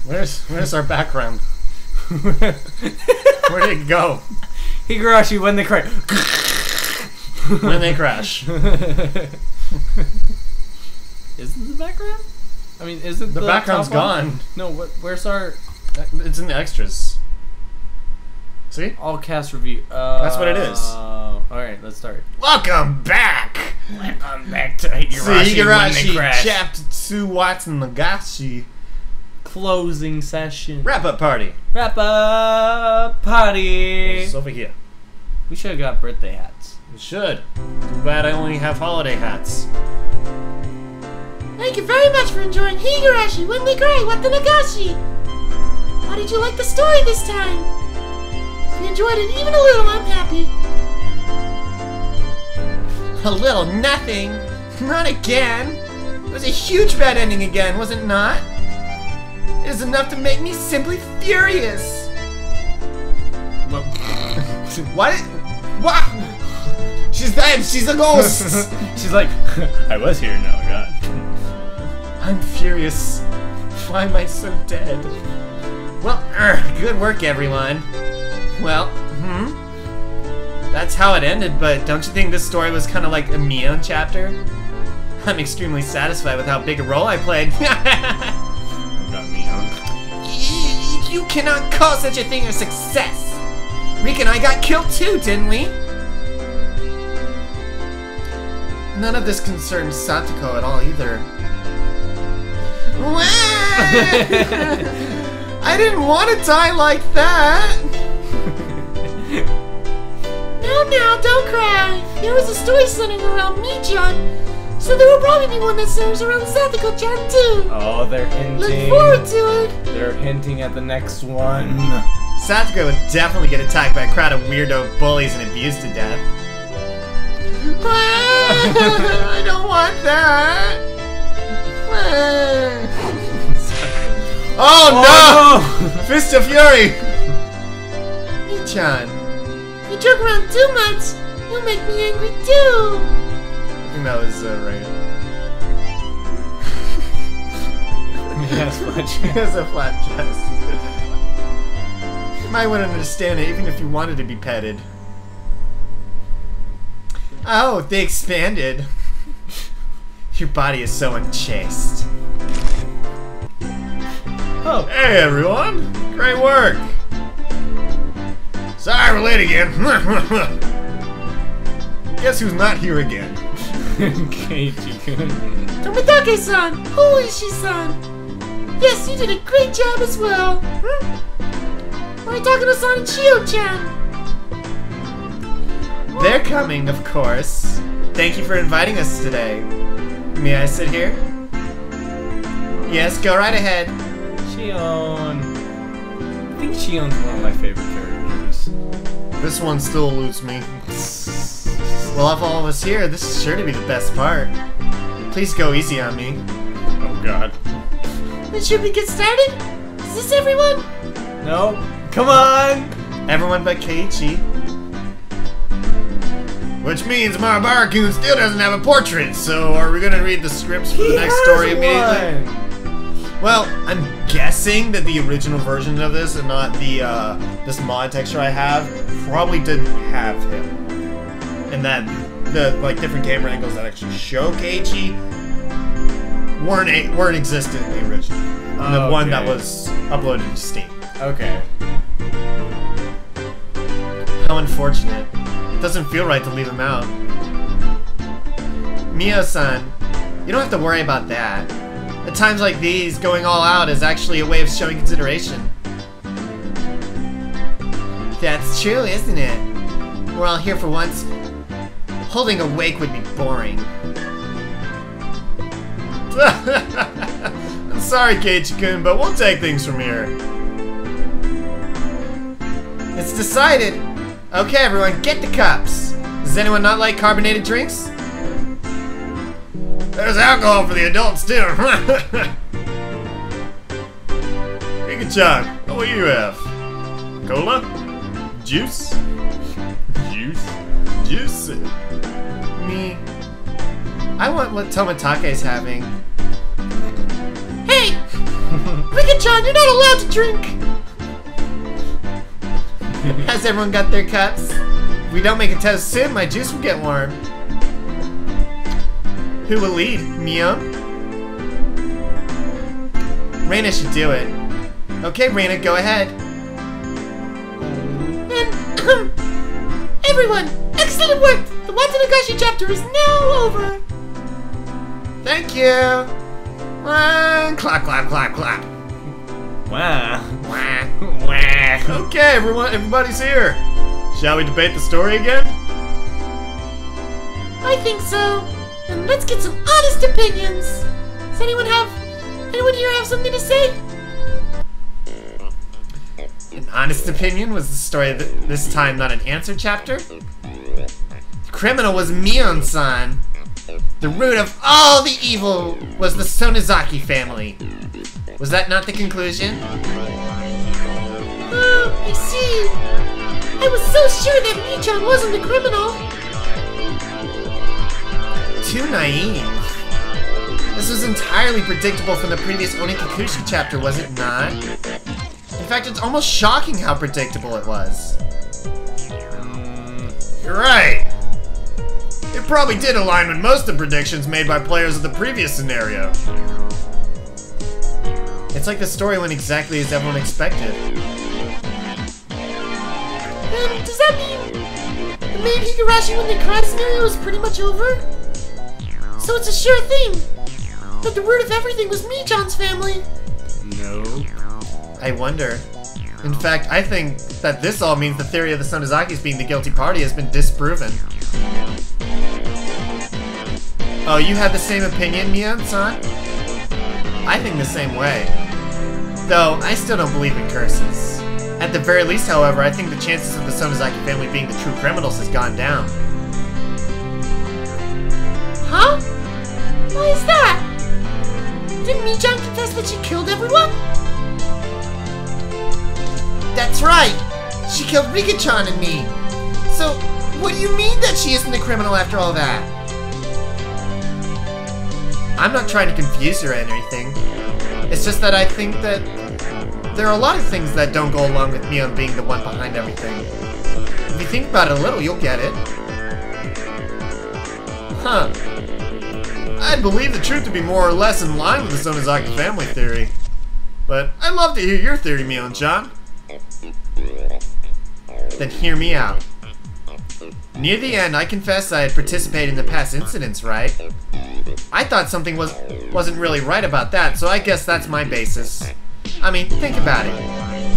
Where's our background? Where did it go? Higurashi when they crash. When they crash. Isn't the background? I mean, is it the background's gone? No, where's our... It's in the extras. See? All cast review. That's what it is. Alright, let's start. Welcome back! Welcome back to Higurashi, Chapter 2 Watanagashi. Closing session. Wrap-up party. Wrap-up party. It's over here. We should have got birthday hats. We should. Too bad I only have holiday hats. Thank you very much for enjoying Higurashi when they cry Watanagashi. How did you like the story this time? If you enjoyed it even a little, I'm happy. A little nothing. Not again. It was a huge bad ending again, was it not? It is enough to make me simply furious. What? What? She's dead. She's a ghost. She's like, I was here, now I got. I'm furious. Why am I so dead? Well, good work, everyone. Well, that's how it ended, but don't you think this story was kind of like a Mion chapter? I'm extremely satisfied with how big a role I played. Got Mion. You cannot call such a thing a success. Rika and I got killed too, didn't we? None of this concerns Satoko at all either. I didn't want to die like that! Now, don't cry. There was a story centered around me, John. So there will probably be one that centers around Satoko-chan too. Oh, they're hinting. Look forward to it. They're hinting at the next one. Satoko would definitely get attacked by a crowd of weirdo bullies and abused to death. I don't want that! Oh no! Fist of Fury! Mi-chan. If you joke around too much, you'll make me angry too. I think that was right. He has flat chest. He has a flat chest. You might wouldn't understand it even if you wanted to be petted. Oh, they expanded. Your body is so unchaste. Oh, hey everyone! Great work! Sorry we're late again. Guess who's not here again? Keiichi-kun. Tomitake-san! Oishi-san! Yes, you did a great job as well! Moritaka-san and Shio-chan! They're coming, of course. Thank you for inviting us today. May I sit here? Yes, go right ahead. Shion. I think Shion's one of my favorite characters. This one still eludes me. Well, if all of us here, this is sure to be the best part. Please go easy on me. Oh god. Then should we get started? Is this everyone? No. Come on! Everyone but Keiichi. Which means Marabara-kun still doesn't have a portrait, so are we gonna read the scripts for the next story immediately? Well, I'm guessing that the original version of this and not the this mod texture I have probably didn't have him. And that the different camera angles that actually show Keiichi weren't existent in the original. The one that was uploaded to Steam. Okay. How unfortunate. It doesn't feel right to leave him out. Mio-san, you don't have to worry about that. At times like these, going all out is actually a way of showing consideration. That's true, isn't it? We're all here for once. Holding a wake would be boring. I'm sorry, Keiichi-kun, but we'll take things from here. It's decided. Okay, everyone, get the cups. Does anyone not like carbonated drinks? There's alcohol for the adults, too. Rika-chan, what will you have? Cola? Juice? Juice? Juice? Me. I want what Tomitake's having. Hey! Rika-chan, you're not allowed to drink! Has everyone got their cups? If we don't make a toast soon, my juice will get warm. Who will lead? Mion? Reina should do it. Okay, Reina, go ahead. And, everyone, excellent work! The Watanagashi chapter is now over! Thank you! Clap, clap, clap, clap. Wow. Wah. Wah. Okay, everybody's here. Shall we debate the story again? I think so. And let's get some honest opinions. Does anyone here have something to say? An honest opinion was the story this time not an answer chapter? The criminal was Mion-san. The root of all the evil was the Sonozaki family. Was that not the conclusion? Oh, I see. I was so sure that Mii-chan wasn't the criminal. Too naive. This was entirely predictable from the previous Onikakushi chapter, was it not? In fact, it's almost shocking how predictable it was. You're right. It probably did align with most of the predictions made by players of the previous scenario. It's like the story went exactly as everyone expected. And does that mean the main Higurashi when they cry scenario is pretty much over? So it's a sure thing that the root of everything was Mii-chan's family. No. I wonder. In fact, I think that this all means the theory of the Sonozakis being the guilty party has been disproven. Oh, you have the same opinion, Mion-san? I think the same way. Though, I still don't believe in curses. At the very least, however, I think the chances of the Sonozaki family being the true criminals has gone down. Huh? Why is that? Didn't Mii-chan confess that she killed everyone? That's right! She killed Rika-chan and me! So, what do you mean that she isn't the criminal after all that? I'm not trying to confuse her or anything. It's just that I think that there are a lot of things that don't go along with Mion being the one behind everything. If you think about it a little, you'll get it. Huh. I'd believe the truth to be more or less in line with the Sonozaki family theory. But I'd love to hear your theory, Mion-chan. Then hear me out. Near the end, I confessed I had participated in the past incidents, right? I thought something wasn't really right about that, so I guess that's my basis. I mean, think about it.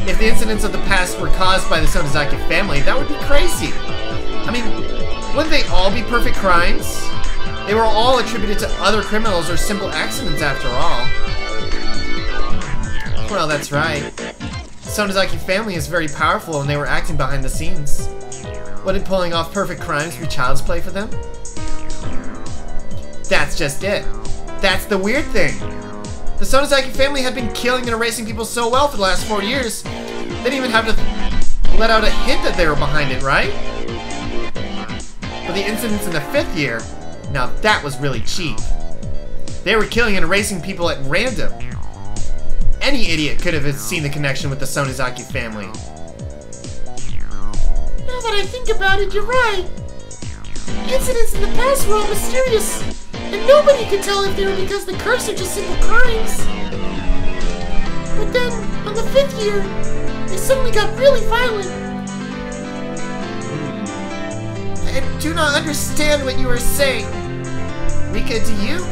If the incidents of the past were caused by the Sonozaki family, that would be crazy. I mean, wouldn't they all be perfect crimes? They were all attributed to other criminals or simple accidents after all. Well, that's right. The Sonozaki family is very powerful and they were acting behind the scenes. Wouldn't pulling off perfect crimes be child's play for them? That's just it. That's the weird thing. The Sonozaki family had been killing and erasing people so well for the last 4 years, they didn't even have to let out a hint that they were behind it, right? But the incidents in the 5th year, now that was really cheap. They were killing and erasing people at random. Any idiot could have seen the connection with the Sonozaki family. Now that I think about it, you're right. Incidents in the past were all mysterious, and nobody could tell if they were because the curse or just simple crimes. But then, on the 5th year, they suddenly got really violent. I do not understand what you are saying. Rika, do you?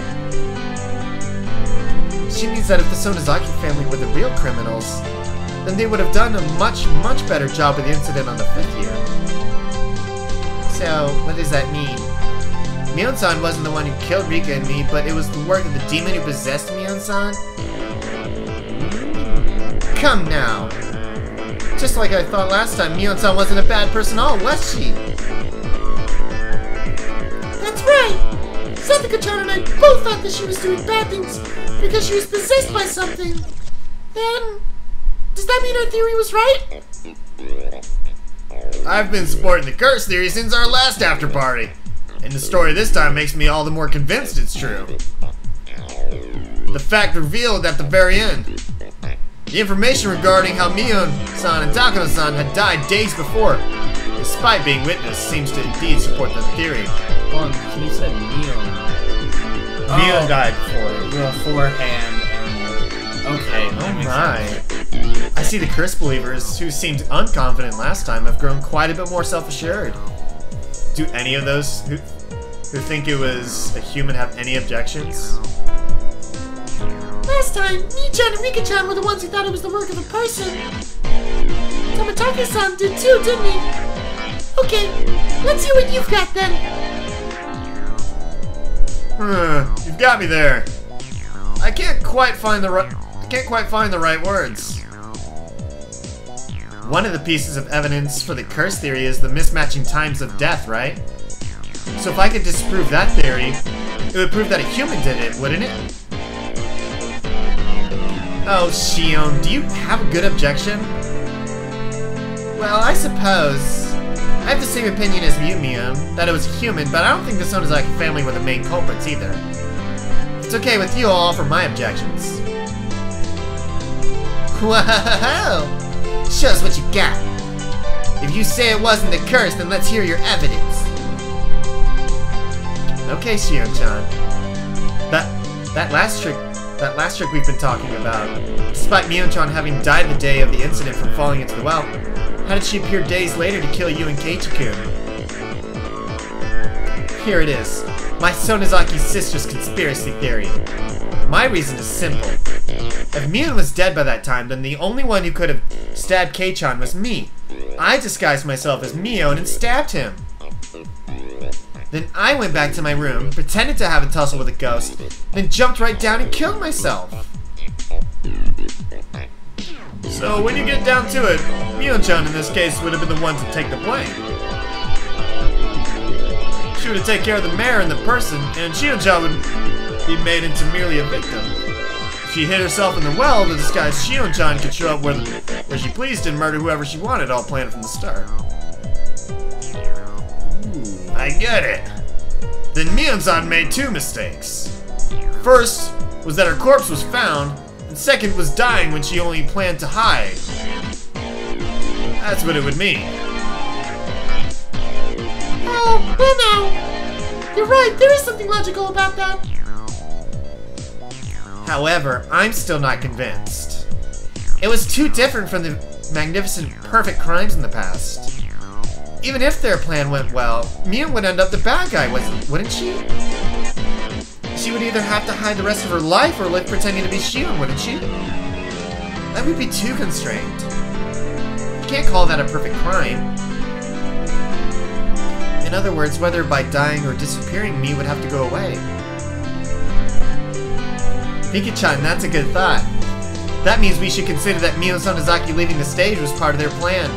She means that if the Sonozaki family were the real criminals, then they would have done a much, much better job with the incident on the 5th year. So, what does that mean? Mion-san wasn't the one who killed Rika and me, but it was the work of the demon who possessed Mion-san? Come now! Just like I thought last time, Mion-san wasn't a bad person at all, was she? That's right! Sataka-chan and I both thought that she was doing bad things because she was possessed by something. Then, does that mean our theory was right? I've been supporting the curse theory since our last after party. And the story this time makes me all the more convinced it's true. The fact revealed at the very end. The information regarding how Mion-san and Takano-san had died days before, despite being witnessed, seems to indeed support the theory. Hold on, can you say Mion? Mion died before. Beforehand, and... Okay, that makes sense. I see the curse believers, who seemed unconfident last time, have grown quite a bit more self-assured. Do any of those who think it was a human have any objections? Last time, Mi-chan and Rika-chan were the ones who thought it was the work of a person. Tomotaki-san did too, didn't he? Okay, let's hear what you've got then. You've got me there. I can't quite find the right words. One of the pieces of evidence for the curse theory is the mismatching times of death, right? So if I could disprove that theory, it would prove that a human did it, wouldn't it? Oh, Shion, do you have a good objection? Well, I suppose. I have the same opinion as you, Mion, that it was a human, but I don't think the Sonozaki family were the main culprits either. If it's okay with you, I'll offer my objections. Whoa! Show us what you got. If you say it wasn't the curse, then let's hear your evidence. Okay, Shion-chan. That last trick we've been talking about, despite Mion-chan having died the day of the incident from falling into the well, how did she appear days later to kill you and Keiichi-kun? Here it is. My Sonozaki's sister's conspiracy theory. My reason is simple. If Mion was dead by that time, then the only one who could have stabbed Kei-chan was me. I disguised myself as Mion and stabbed him. Then I went back to my room, pretended to have a tussle with a ghost, then jumped right down and killed myself. So when you get down to it, Mion-chan in this case would have been the one to take the blame. She would have taken care of the mayor and the person, and Shion-chan would be made into merely a victim. If she hid herself in the well, the disguised Shion-chan could show up where she pleased and murder whoever she wanted, all planned from the start. I get it. Then Mion-san made two mistakes. First was that her corpse was found, and second was dying when she only planned to hide. That's what it would mean. Oh, well now. You're right, there is something logical about that. However, I'm still not convinced. It was too different from the magnificent, perfect crimes in the past. Even if their plan went well, Mion would end up the bad guy, wouldn't she? She would either have to hide the rest of her life or live pretending to be Shion, wouldn't she? That would be too constrained. You can't call that a perfect crime. In other words, whether by dying or disappearing, Mi would have to go away. Pika-chan, that's a good thought. That means we should consider that Mion Sonozaki leaving the stage was part of their plan.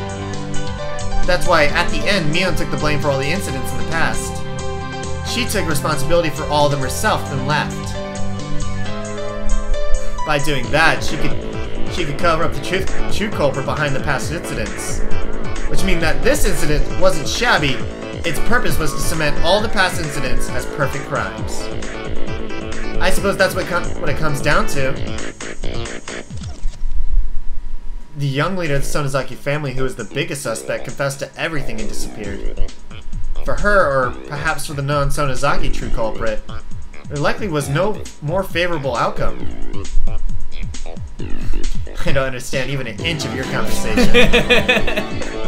That's why, at the end, Mion took the blame for all the incidents in the past. She took responsibility for all of them herself and left. By doing that, she could cover up the true culprit behind the past incidents. Which means that this incident wasn't shabby, its purpose was to cement all the past incidents as perfect crimes. I suppose that's what it comes down to. The young leader of the Sonozaki family, who was the biggest suspect, confessed to everything and disappeared. For her, or perhaps for the non-Sonozaki true culprit, there likely was no more favorable outcome. I don't understand even an inch of your conversation.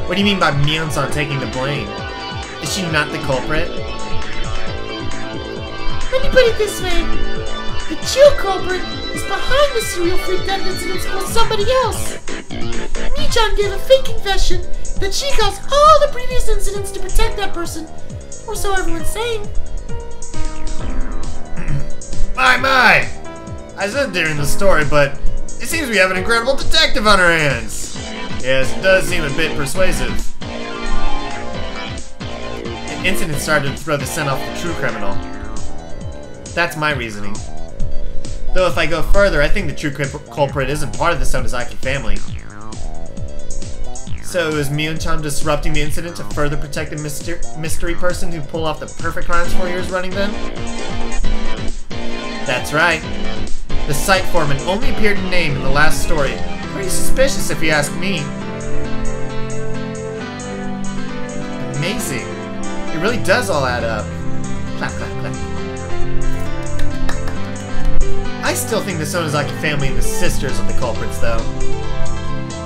What do you mean by Mion-san taking the blame? Is she not the culprit? Let me put it this way. The true culprit is behind the serial freak death incidents for somebody else. Mi-chan gave a fake confession that she caused all the previous incidents to protect that person, or so everyone's saying. My! I said during the story, but it seems we have an incredible detective on our hands. Yes, it does seem a bit persuasive. The incident started to throw the scent off the true criminal. That's my reasoning. Though if I go further, I think the true culprit isn't part of the Sonozaki family. So is Mion-chan disrupting the incident to further protect the mystery person who pulled off the perfect crimes 4 years running then? That's right. The site foreman only appeared in name in the last story, Pretty suspicious if you ask me. Amazing. It really does all add up. Clap, clap, clap. I still think the Sonozaki family and the sisters are the culprits, though.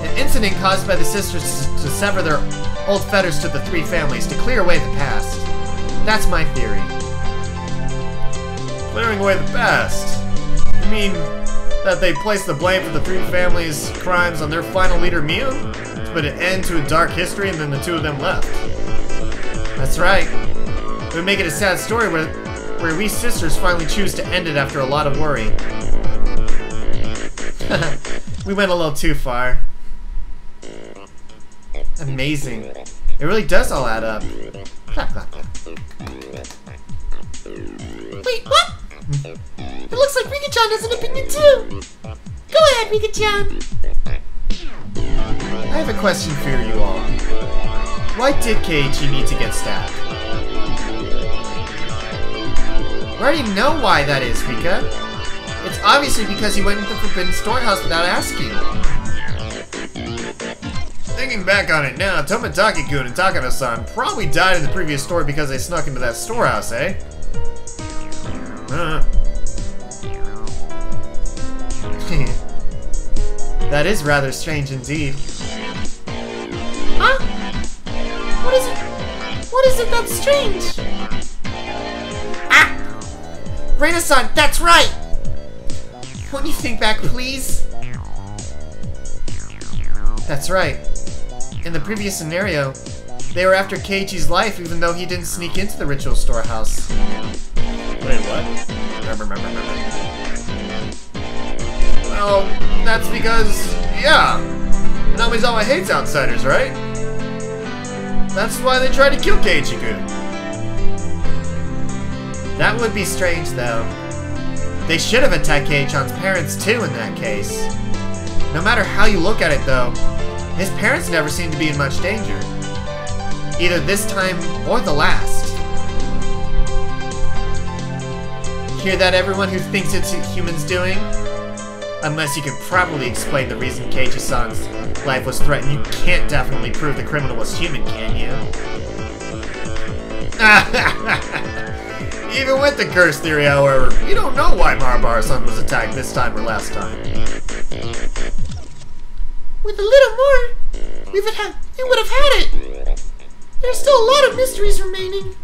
An incident caused by the sisters to sever their old fetters to the three families to clear away the past. That's my theory. Clearing away the past? You mean that they placed the blame for the three families' crimes on their final leader, Miu? To put an end to a dark history and then the two of them left. That's right. It would make it a sad story where we sisters finally choose to end it after a lot of worry. We went a little too far. Amazing. It really does all add up. Clap, clap, clap. Wait, what? It looks like Rika-chan has an opinion too! Go ahead, Rika-chan! I have a question for you all. Why did Keiichi need to get stabbed? We already know why that is, Rika. It's obviously because he went into the Forbidden Storehouse without asking. Thinking back on it now, Tomotaki-kun and Takano-san probably died in the previous story because they snuck into that storehouse, eh? That is rather strange indeed. Huh? What is it? What is it that's strange? Ah! Reina-san, that's right! Won't you think back, please? That's right. In the previous scenario, they were after Keiichi's life even though he didn't sneak into the ritual storehouse. Wait, what? Remember. Well, that's because, yeah, Namizawa hates outsiders, right? That's why they tried to kill Keiichi-kun. That would be strange, though. They should have attacked Kei-chan's parents, too, in that case. No matter how you look at it, though, his parents never seem to be in much danger. Either this time or the last. Hear that, everyone who thinks it's humans doing? Unless you can properly explain the reason Keiichi-san's life was threatened, you can't definitely prove the criminal was human, can you? Even with the curse theory, however, you don't know why Marabara-san was attacked this time or last time. With a little more, we would have had it! There's still a lot of mysteries remaining.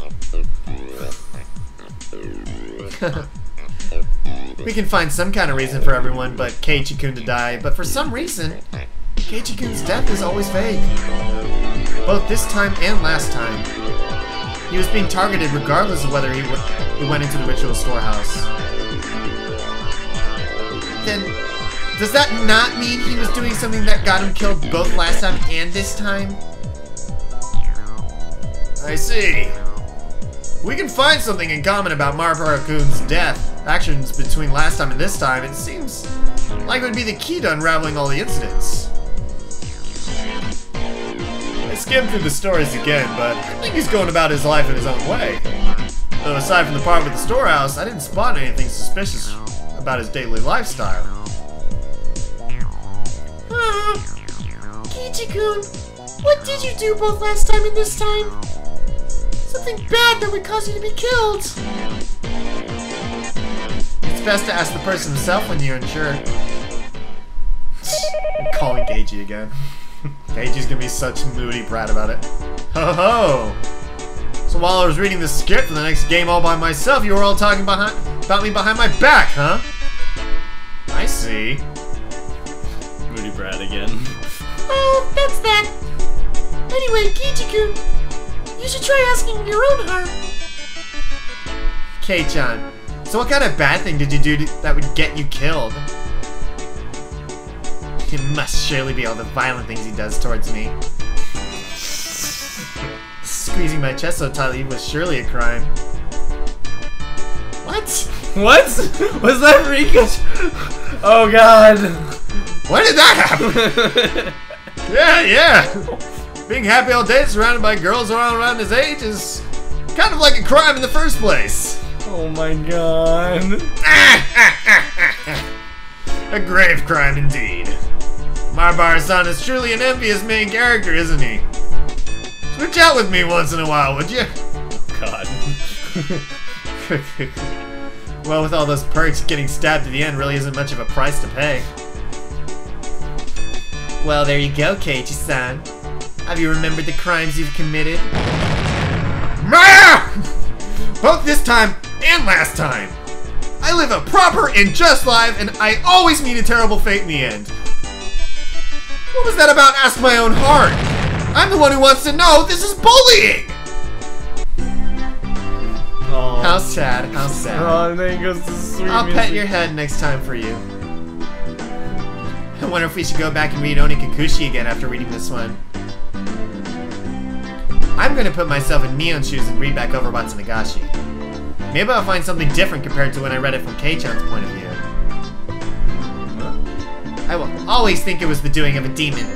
We can find some kind of reason for everyone but Keiichi-kun to die, but for some reason, Keiichi-kun's death is always vague. Both this time and last time. He was being targeted regardless of whether he went into the ritual storehouse. Then, does that not mean he was doing something that got him killed both last time and this time? I see. We can find something in common about Marabara-kun's death, actions between last time and this time. It seems like it would be the key to unraveling all the incidents. I skimmed through the stories again, but I think he's going about his life in his own way. Though aside from the part with the storehouse, I didn't spot anything suspicious about his daily lifestyle. Keiichi-kun, what did you do both last time and this time? Something bad that would cause you to be killed. It's best to ask the person himself when you're unsure. I'm calling Keiichi again. Keiichi's gonna be such a moody brat about it. Ho ho! So while I was reading the script for the next game all by myself, you were all talking about me behind my back, huh? I see. Moody brat again. Oh, that's that. Anyway, Keiichi-kun, you should try asking your own harm. Kei-chan, so what kind of bad thing did you do that would get you killed? It must surely be all the violent things he does towards me. Squeezing my chest so tightly was surely a crime. What? What? Was that Rika? Oh god. When did that happen? Yeah. Being happy all day surrounded by girls around his age is kind of like a crime in the first place. Oh my god. A grave crime indeed. Maribara-san is truly an envious main character, isn't he? Switch out with me once in a while, would you? God. Well, with all those perks, getting stabbed at the end really isn't much of a price to pay. Well, there you go, Keiichi-san. Have you remembered the crimes you've committed? Both this time and last time. I live a proper and just life, and I always meet a terrible fate in the end. What was that about Ask My Own Heart? I'm the one who wants to know. This is bullying! Oh. How sad, how sad. Oh, and then he goes to sweet I'll music. pet your head next time for you. I wonder if we should go back and read Oni Kikuchi again after reading this one. I'm gonna put myself in Neon's shoes and read back over Watanagashi. Maybe I'll find something different compared to when I read it from Kei-chan's point of view. I will always think it was the doing of a demon.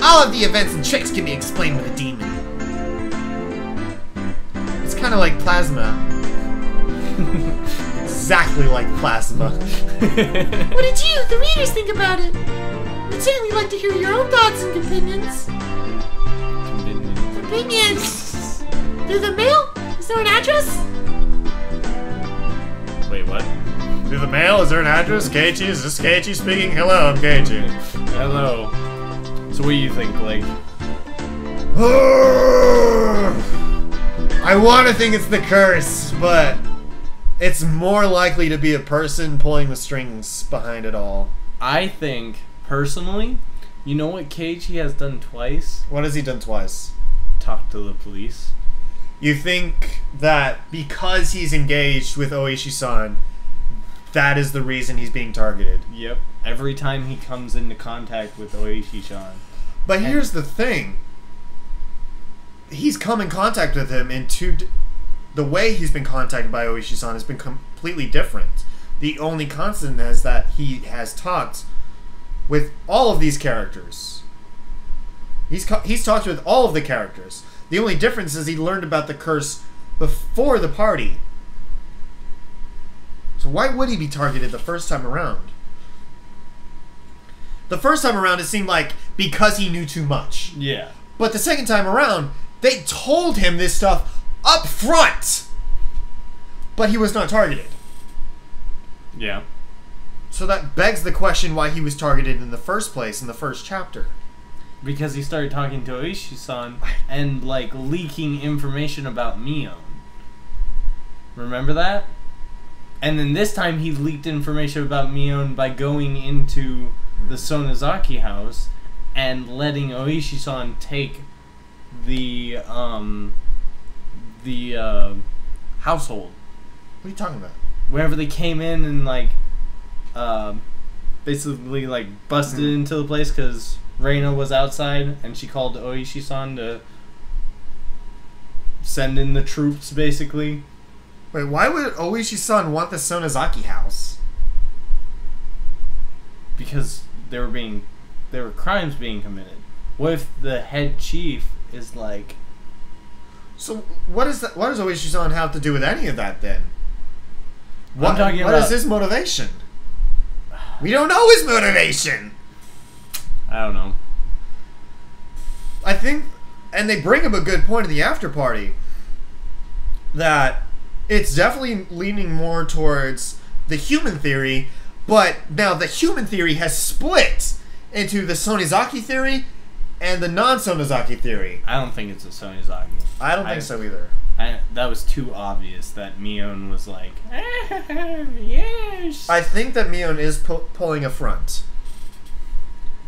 All of the events and tricks can be explained with a demon. It's kind of like plasma. Exactly like plasma. What did you, the readers, think about it? We'd certainly like to hear your own thoughts and opinions. Opinions! Through the mail? Is there an address? Wait, what? Through the mail? Is there an address? Keiichi? Is this Keiichi speaking? Hello, I'm Keiichi. Hello. So what do you think, Blake? I want to think it's the curse, but it's more likely to be a person pulling the strings behind it all. I think, personally, you know what Keiichi has done twice? What has he done twice? Talk to the police. You think that because he's engaged with Oishi-san, that is the reason he's being targeted? Yep. Every time he comes into contact with Oishi-san. But here's the thing. He's come in contact with him in the way he's been contacted by Oishi-san has been completely different. The only constant is that he has talked with all of these characters. He's talked with all of the characters. The only difference is he learned about the curse before the party. So why would he be targeted the first time around? The first time around, it seemed like because he knew too much. Yeah. But the second time around, they told him this stuff up front. But he was not targeted. Yeah. So that begs the question why he was targeted in the first place in the first chapter. Because he started talking to Oishi-san and, like, leaking information about Mion. Remember that? And then this time he leaked information about Mion by going into the Sonozaki house and letting Oishi-san take the household. What are you talking about? Whenever they came in and, like, basically, like, busted into the place because Reina was outside and she called Oishi-san to send in the troops, basically. Wait, why would Oishi-san want the Sonozaki house? Because there were crimes being committed. What if the head chief is like... So what does Oishi-san have to do with any of that then? What is his motivation? We don't know his motivation! I don't know. I think, and they bring up a good point in the after party, that it's definitely leaning more towards the human theory, but now the human theory has split into the Sonozaki theory and the non-Sonozaki theory. I don't think it's a Sonozaki. I don't think so either. That was too obvious that Mion was like, yes. I think that Mion is pulling a front.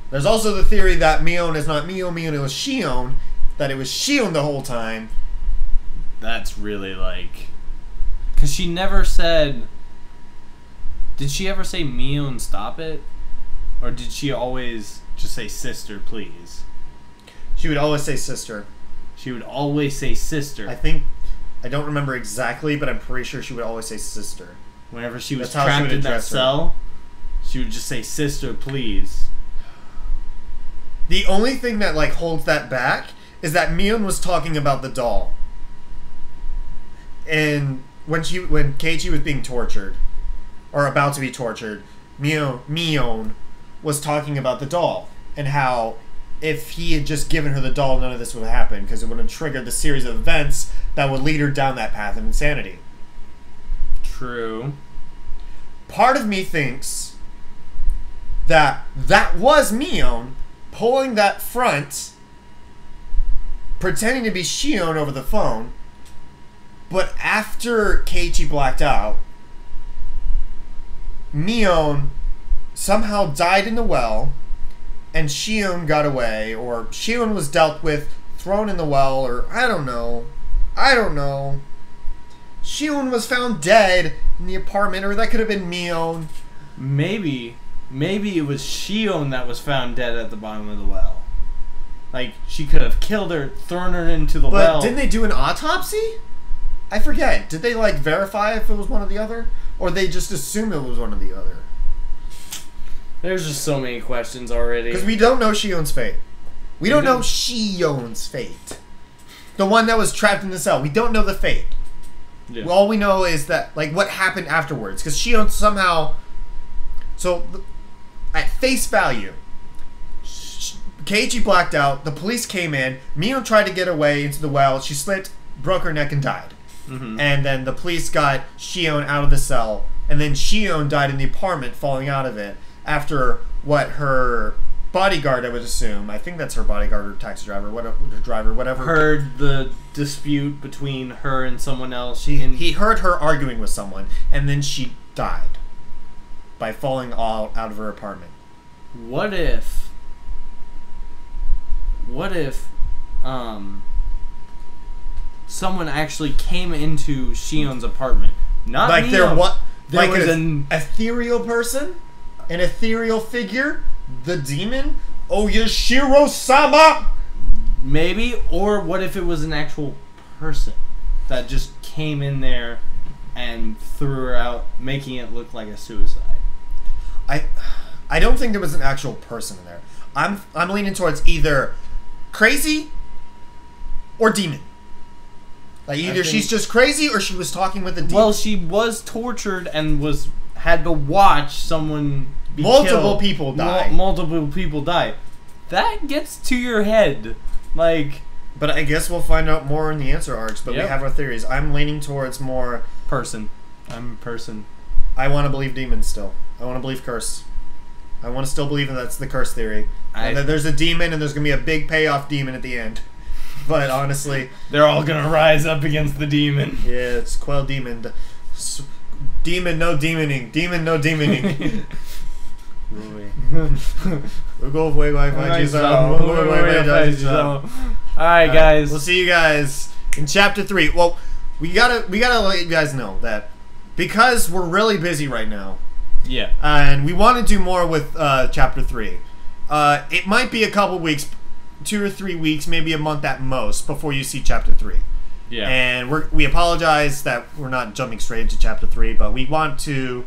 There's also the theory that Mion is not Mion, it was Shion, that it was Shion the whole time. That's really like... Because she never said... Did she ever say Mion, stop it? Or did she always just say sister, please? She would always say sister. She would always say sister. I don't remember exactly, but I'm pretty sure she would always say sister. Whenever she was trapped in that cell, she would just say sister, please. The only thing that like holds that back is that Mion was talking about the doll. And when Keiichi was being tortured, or about to be tortured, Mion was talking about the doll and how if he had just given her the doll, none of this would have happened because it would have triggered the series of events that would lead her down that path of insanity. True. Part of me thinks that was Mion pulling that front, pretending to be Shion over the phone, but after Keiichi blacked out, Mion somehow died in the well, and Shion got away, or Shion was dealt with, thrown in the well, or I don't know. Shion was found dead in the apartment, or that could have been Mion. Maybe it was Shion that was found dead at the bottom of the well. Like, she could have killed her, thrown her into the well. But didn't they do an autopsy? I forget. Did they, like, verify if it was one or the other? Or they just assume it was one or the other? There's just so many questions already. Because we don't know Shion's fate. We don't know Shion's fate. The one that was trapped in the cell. We don't know the fate. Yeah. All we know is that, like, what happened afterwards. Because Shion somehow... So, at face value, Keiichi blacked out. The police came in. Mion tried to get away into the well. She slipped, broke her neck, and died. Mm-hmm. And then the police got Shion out of the cell. And then Shion died in the apartment, falling out of it. After what her bodyguard, I would assume, I think that's her bodyguard or taxi driver, whatever. Heard the dispute between her and someone else. He heard her arguing with someone, and then she died by falling out of her apartment. What if someone actually came into Shion's apartment? Not like Neo. There was an ethereal person? An ethereal figure? The demon? Oyashiro-sama? Maybe, or what if it was an actual person that just came in there and threw her out, making it look like a suicide? I don't think there was an actual person in there. I'm leaning towards either crazy or demon. Like either she's just crazy or she was talking with a demon. Well, she was tortured and had to watch someone be multiple killed. people die. Multiple people die. That gets to your head, like. But I guess we'll find out more in the answer arcs. But we have our theories. I'm leaning towards more person. I'm person. I want to believe demons still. I want to believe curse. I want to still believe that that's the curse theory. And that there's a demon and there's going to be a big payoff demon at the end. But honestly... They're all going to rise up against the demon. Yeah, it's Quell Demon. Demon, no demoning. Demon, no demoning. Alright, guys. We'll see you guys in Chapter 3. Well, we gotta let you guys know that because we're really busy right now. Yeah. And we want to do more with Chapter 3. It might be a couple weeks, 2 or 3 weeks, maybe a month at most, before you see Chapter 3. Yeah. And we apologize that we're not jumping straight into Chapter 3, but we want to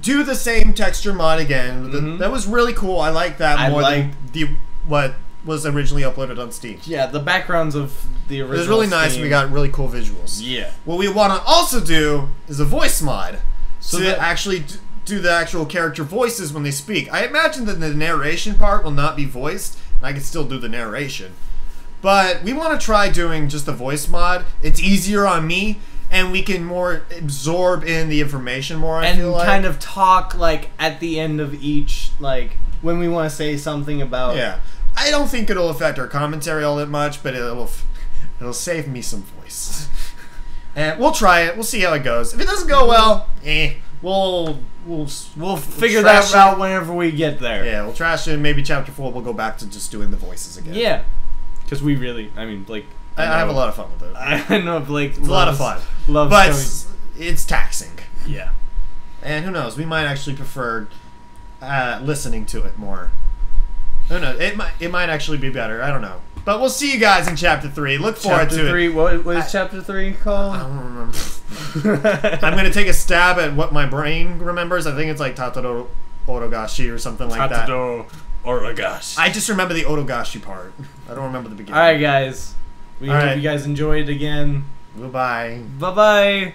do the same texture mod again. Mm-hmm. That was really cool. I like that more than what was originally uploaded on Steam. Yeah, the backgrounds of the original. It was really nice. We got really cool visuals. Yeah. What we want to also do is a voice mod. So to actually do the actual character voices when they speak. I imagine that the narration part will not be voiced, and I can still do the narration. But we want to try doing just the voice mod. It's easier on me, and we can more absorb in the information more, I feel like. And kind of talk, like, at the end of each, like, when we want to say something about... Yeah. I don't think it'll affect our commentary all that much, but it'll save me some voice. And we'll try it. We'll see how it goes. If it doesn't go well, we'll figure that out whenever we get there. Yeah, we'll trash it. Maybe Chapter 4 we'll go back to just doing the voices again. Yeah. Because we really, I mean, Blake... I have a lot of fun with it. I know Blake It's a lot of fun. But it's taxing. Yeah. And who knows, we might actually prefer listening to it more. I don't know, it might actually be better. I don't know. But we'll see you guys in Chapter 3. Look forward to it. What is Chapter 3 called? I don't remember. I'm going to take a stab at what my brain remembers. I think it's like Tataro Orogashi or something like that. Tataro Orogashi. I just remember the Orogashi part. I don't remember the beginning. Alright, guys. We hope you guys enjoyed it again. Goodbye. Bye-bye.